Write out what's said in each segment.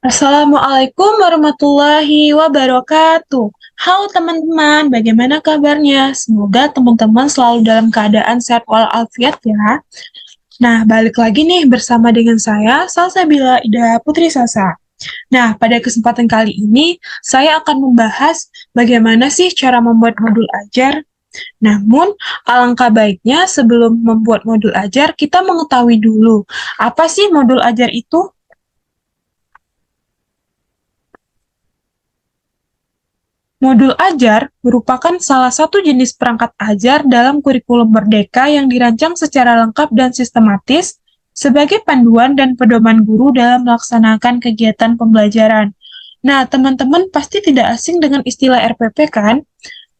Assalamualaikum warahmatullahi wabarakatuh. Halo teman-teman, bagaimana kabarnya? Semoga teman-teman selalu dalam keadaan sehat walafiat ya. Nah, balik lagi nih bersama dengan saya, Salsabila Ida Putri Sasa. Nah, pada kesempatan kali ini, saya akan membahas bagaimana sih cara membuat modul ajar. Namun, alangkah baiknya sebelum membuat modul ajar, kita mengetahui dulu, apa sih modul ajar itu? Modul ajar merupakan salah satu jenis perangkat ajar dalam kurikulum Merdeka yang dirancang secara lengkap dan sistematis sebagai panduan dan pedoman guru dalam melaksanakan kegiatan pembelajaran. Nah, teman-teman pasti tidak asing dengan istilah RPP kan?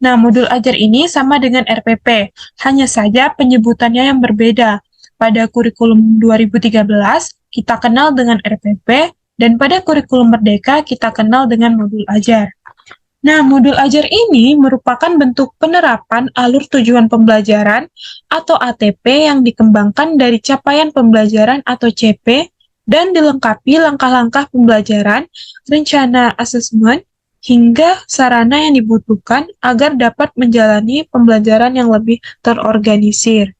Nah, modul ajar ini sama dengan RPP, hanya saja penyebutannya yang berbeda. Pada kurikulum 2013, kita kenal dengan RPP, dan pada kurikulum Merdeka, kita kenal dengan modul ajar. Nah, modul ajar ini merupakan bentuk penerapan alur tujuan pembelajaran atau ATP yang dikembangkan dari capaian pembelajaran atau CP dan dilengkapi langkah-langkah pembelajaran, rencana asesmen, hingga sarana yang dibutuhkan agar dapat menjalani pembelajaran yang lebih terorganisir.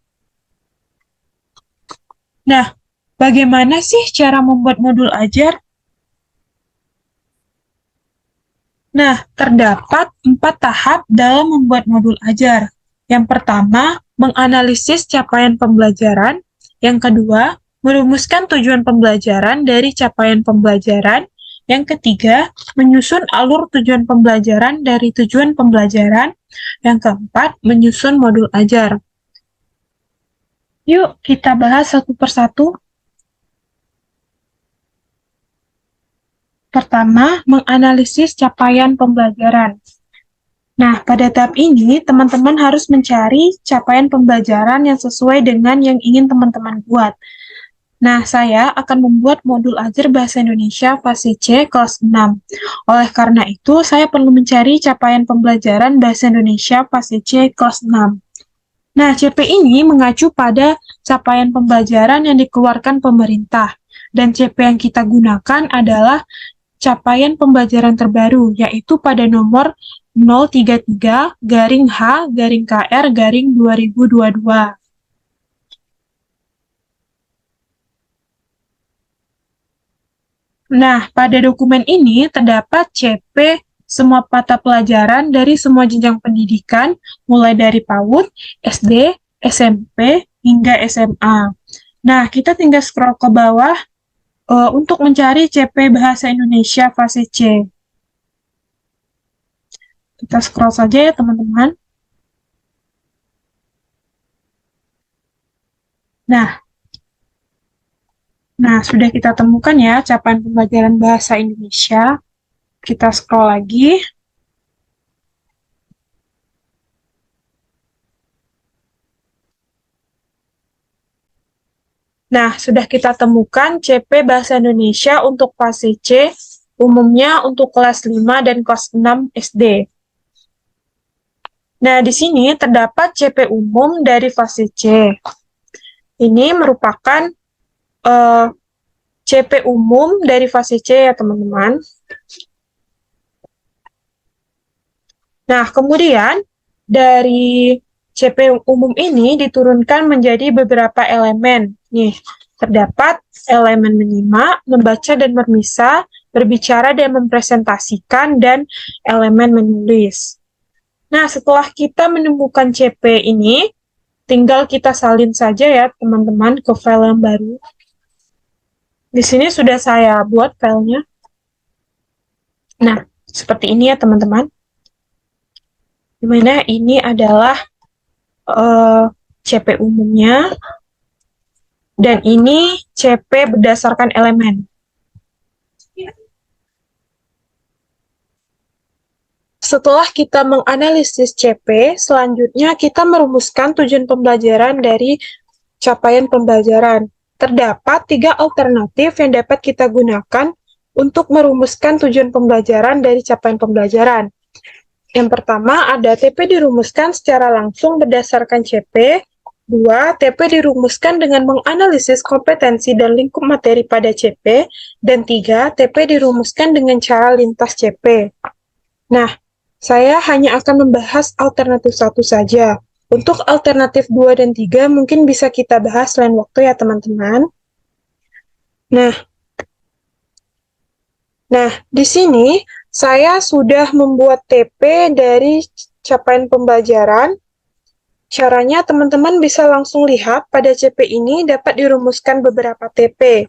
Nah, bagaimana sih cara membuat modul ajar? Nah, terdapat 4 tahap dalam membuat modul ajar. Yang pertama, menganalisis capaian pembelajaran. Yang kedua, merumuskan tujuan pembelajaran dari capaian pembelajaran. Yang ketiga, menyusun alur tujuan pembelajaran dari tujuan pembelajaran. Yang keempat, menyusun modul ajar. Yuk, kita bahas satu persatu. Pertama, menganalisis capaian pembelajaran. Nah, pada tahap ini, teman-teman harus mencari capaian pembelajaran yang sesuai dengan yang ingin teman-teman buat. Nah, saya akan membuat modul ajar Bahasa Indonesia fase C kelas 6. Oleh karena itu, saya perlu mencari capaian pembelajaran Bahasa Indonesia fase C kelas 6. Nah, CP ini mengacu pada capaian pembelajaran yang dikeluarkan pemerintah. Dan CP yang kita gunakan adalah capaian pembelajaran terbaru, yaitu pada nomor 033-H-KR-2022. Nah, pada dokumen ini terdapat CP semua mata pelajaran dari semua jenjang pendidikan, mulai dari PAUD, SD, SMP, hingga SMA. Nah, kita tinggal scroll ke bawah untuk mencari CP Bahasa Indonesia fase C. Kita scroll saja ya, teman-teman. Nah, sudah kita temukan ya capaian pembelajaran Bahasa Indonesia. Kita scroll lagi. Nah, sudah kita temukan CP Bahasa Indonesia untuk fase C, umumnya untuk kelas 5 dan kelas 6 SD. Nah, di sini terdapat CP umum dari fase C. Ini merupakan CP umum dari fase C ya, teman-teman. Nah, kemudian dari CP umum ini diturunkan menjadi beberapa elemen. Nih, terdapat elemen menyimak, membaca dan bermisa, berbicara dan mempresentasikan, dan elemen menulis. Nah, setelah kita menemukan CP ini, tinggal kita salin saja ya, teman-teman, ke file yang baru. Di sini sudah saya buat filenya. Nah, seperti ini ya, teman-teman. Dimana ini adalah CP umumnya, dan ini CP berdasarkan elemen. Setelah kita menganalisis CP, selanjutnya kita merumuskan tujuan pembelajaran dari capaian pembelajaran. Terdapat 3 alternatif yang dapat kita gunakan untuk merumuskan tujuan pembelajaran dari capaian pembelajaran. Yang pertama, ada TP dirumuskan secara langsung berdasarkan CP, 2. TP dirumuskan dengan menganalisis kompetensi dan lingkup materi pada CP. Dan 3. TP dirumuskan dengan cara lintas CP. Nah, saya hanya akan membahas alternatif 1 saja. Untuk alternatif 2 dan 3 mungkin bisa kita bahas lain waktu ya teman-teman. Nah, di sini saya sudah membuat TP dari capaian pembelajaran. Caranya teman-teman bisa langsung lihat pada CP ini dapat dirumuskan beberapa TP.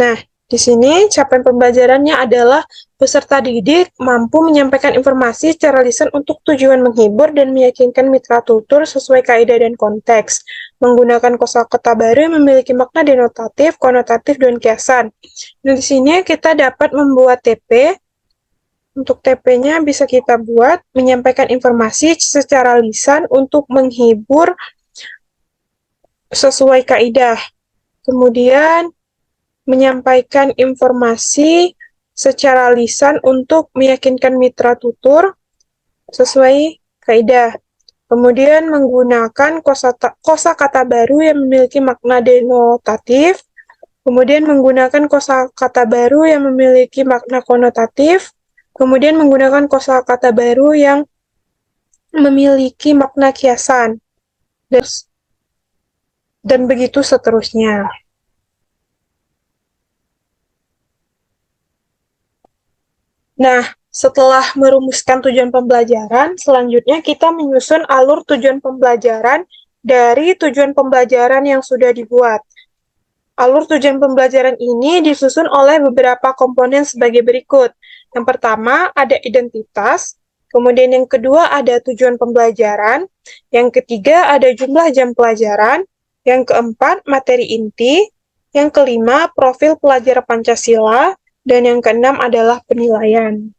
Nah, di sini capaian pembelajarannya adalah peserta didik mampu menyampaikan informasi secara lisan untuk tujuan menghibur dan meyakinkan mitra tutur sesuai kaidah dan konteks, menggunakan kosakata baru yang memiliki makna denotatif, konotatif, dan kiasan. Nah, di sini kita dapat membuat TP. Untuk TP-nya bisa kita buat menyampaikan informasi secara lisan untuk menghibur sesuai kaidah. Kemudian menyampaikan informasi secara lisan untuk meyakinkan mitra tutur sesuai kaidah. Kemudian menggunakan kosakata baru yang memiliki makna denotatif. Kemudian menggunakan kosakata baru yang memiliki makna konotatif. Kemudian menggunakan kosakata baru yang memiliki makna kiasan. Dan begitu seterusnya. Nah, setelah merumuskan tujuan pembelajaran, selanjutnya kita menyusun alur tujuan pembelajaran dari tujuan pembelajaran yang sudah dibuat. Alur tujuan pembelajaran ini disusun oleh beberapa komponen sebagai berikut. Yang pertama, ada identitas. Kemudian yang kedua, ada tujuan pembelajaran. Yang ketiga, ada jumlah jam pelajaran. Yang keempat, materi inti. Yang kelima, profil pelajar Pancasila. Dan yang keenam adalah penilaian.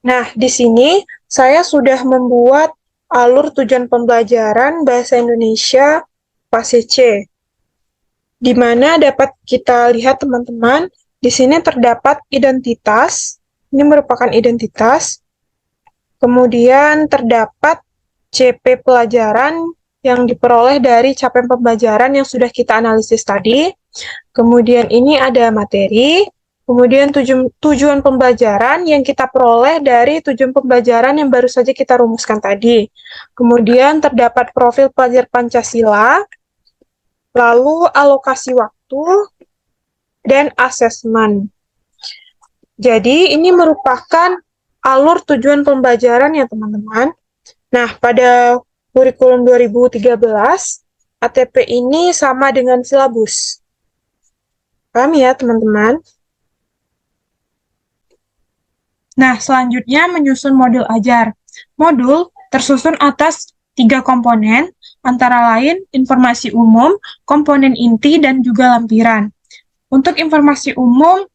Nah, di sini saya sudah membuat alur tujuan pembelajaran Bahasa Indonesia fase C. Di mana dapat kita lihat teman-teman, di sini terdapat identitas, ini merupakan identitas, kemudian terdapat CP pelajaran yang diperoleh dari capaian pembelajaran yang sudah kita analisis tadi, kemudian ini ada materi, kemudian tujuan pembelajaran yang kita peroleh dari tujuan pembelajaran yang baru saja kita rumuskan tadi, kemudian terdapat profil pelajar Pancasila, lalu alokasi waktu, dan asesmen. Jadi, ini merupakan alur tujuan pembelajaran ya, teman-teman. Nah, pada kurikulum 2013, ATP ini sama dengan silabus. Paham ya, teman-teman? Nah, selanjutnya menyusun modul ajar. Modul tersusun atas 3 komponen, antara lain informasi umum, komponen inti, dan juga lampiran. Untuk informasi umum,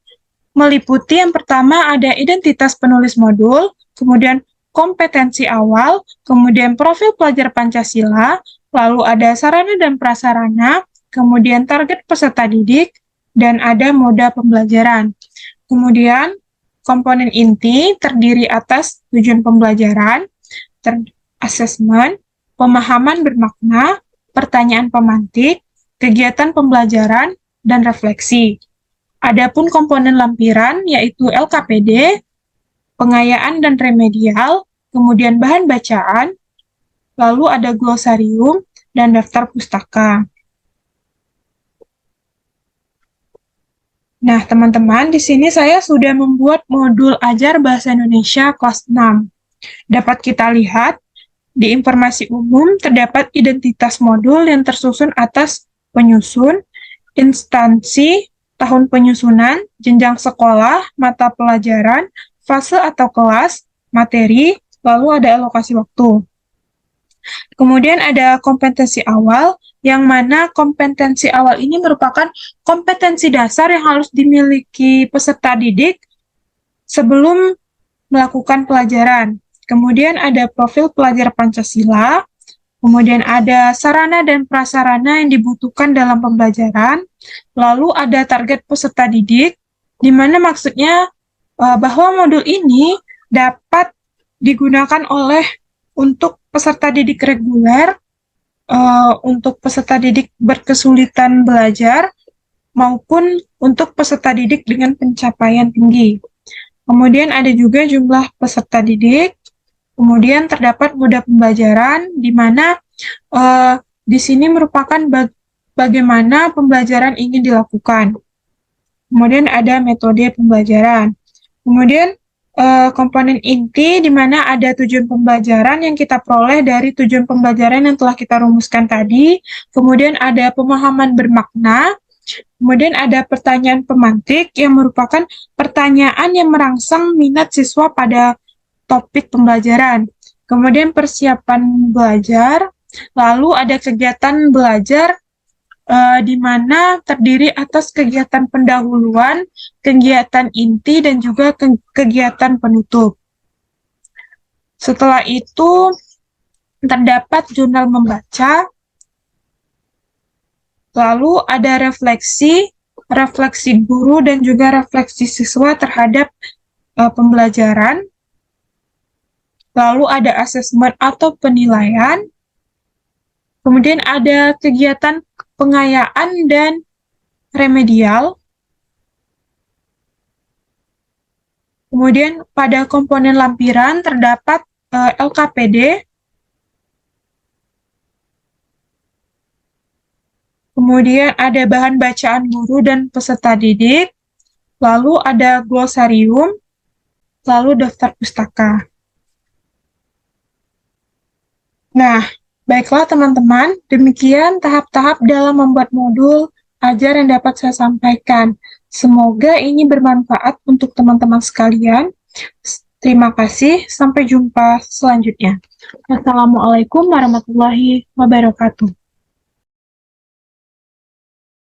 meliputi yang pertama ada identitas penulis modul, kemudian kompetensi awal, kemudian profil pelajar Pancasila, lalu ada sarana dan prasarana, kemudian target peserta didik, dan ada moda pembelajaran. Kemudian, komponen inti terdiri atas tujuan pembelajaran, asesmen, pemahaman bermakna, pertanyaan pemantik, kegiatan pembelajaran, dan refleksi. Adapun komponen lampiran yaitu LKPD, pengayaan dan remedial, kemudian bahan bacaan, lalu ada glosarium, dan daftar pustaka. Nah, teman-teman, di sini saya sudah membuat modul ajar Bahasa Indonesia kelas 6. Dapat kita lihat, di informasi umum terdapat identitas modul yang tersusun atas penyusun, instansi, tahun penyusunan, jenjang sekolah, mata pelajaran, fase atau kelas, materi, lalu ada alokasi waktu. Kemudian ada kompetensi awal, yang mana kompetensi awal ini merupakan kompetensi dasar yang harus dimiliki peserta didik sebelum melakukan pelajaran. Kemudian ada profil pelajar Pancasila, kemudian ada sarana dan prasarana yang dibutuhkan dalam pembelajaran, lalu ada target peserta didik, di mana maksudnya bahwa modul ini dapat digunakan untuk peserta didik reguler untuk peserta didik berkesulitan belajar maupun untuk peserta didik dengan pencapaian tinggi. Kemudian ada juga jumlah peserta didik, kemudian terdapat moda pembelajaran, di mana di sini merupakan bagaimana pembelajaran ingin dilakukan. Kemudian ada metode pembelajaran. Kemudian komponen inti, di mana ada tujuan pembelajaran yang kita peroleh dari tujuan pembelajaran yang telah kita rumuskan tadi. Kemudian ada pemahaman bermakna. Kemudian ada pertanyaan pemantik yang merupakan pertanyaan yang merangsang minat siswa pada topik pembelajaran. Kemudian persiapan belajar, lalu ada kegiatan belajar di mana terdiri atas kegiatan pendahuluan, kegiatan inti, dan juga kegiatan penutup. Setelah itu, terdapat jurnal membaca, lalu ada refleksi guru dan juga refleksi siswa terhadap pembelajaran. Lalu ada asesmen atau penilaian. Kemudian ada kegiatan pengayaan dan remedial. Kemudian pada komponen lampiran terdapat LKPD. Kemudian ada bahan bacaan guru dan peserta didik, lalu ada glosarium, lalu daftar pustaka. Nah, baiklah teman-teman, demikian tahap-tahap dalam membuat modul ajar yang dapat saya sampaikan. Semoga ini bermanfaat untuk teman-teman sekalian. Terima kasih, sampai jumpa selanjutnya. Wassalamualaikum warahmatullahi wabarakatuh.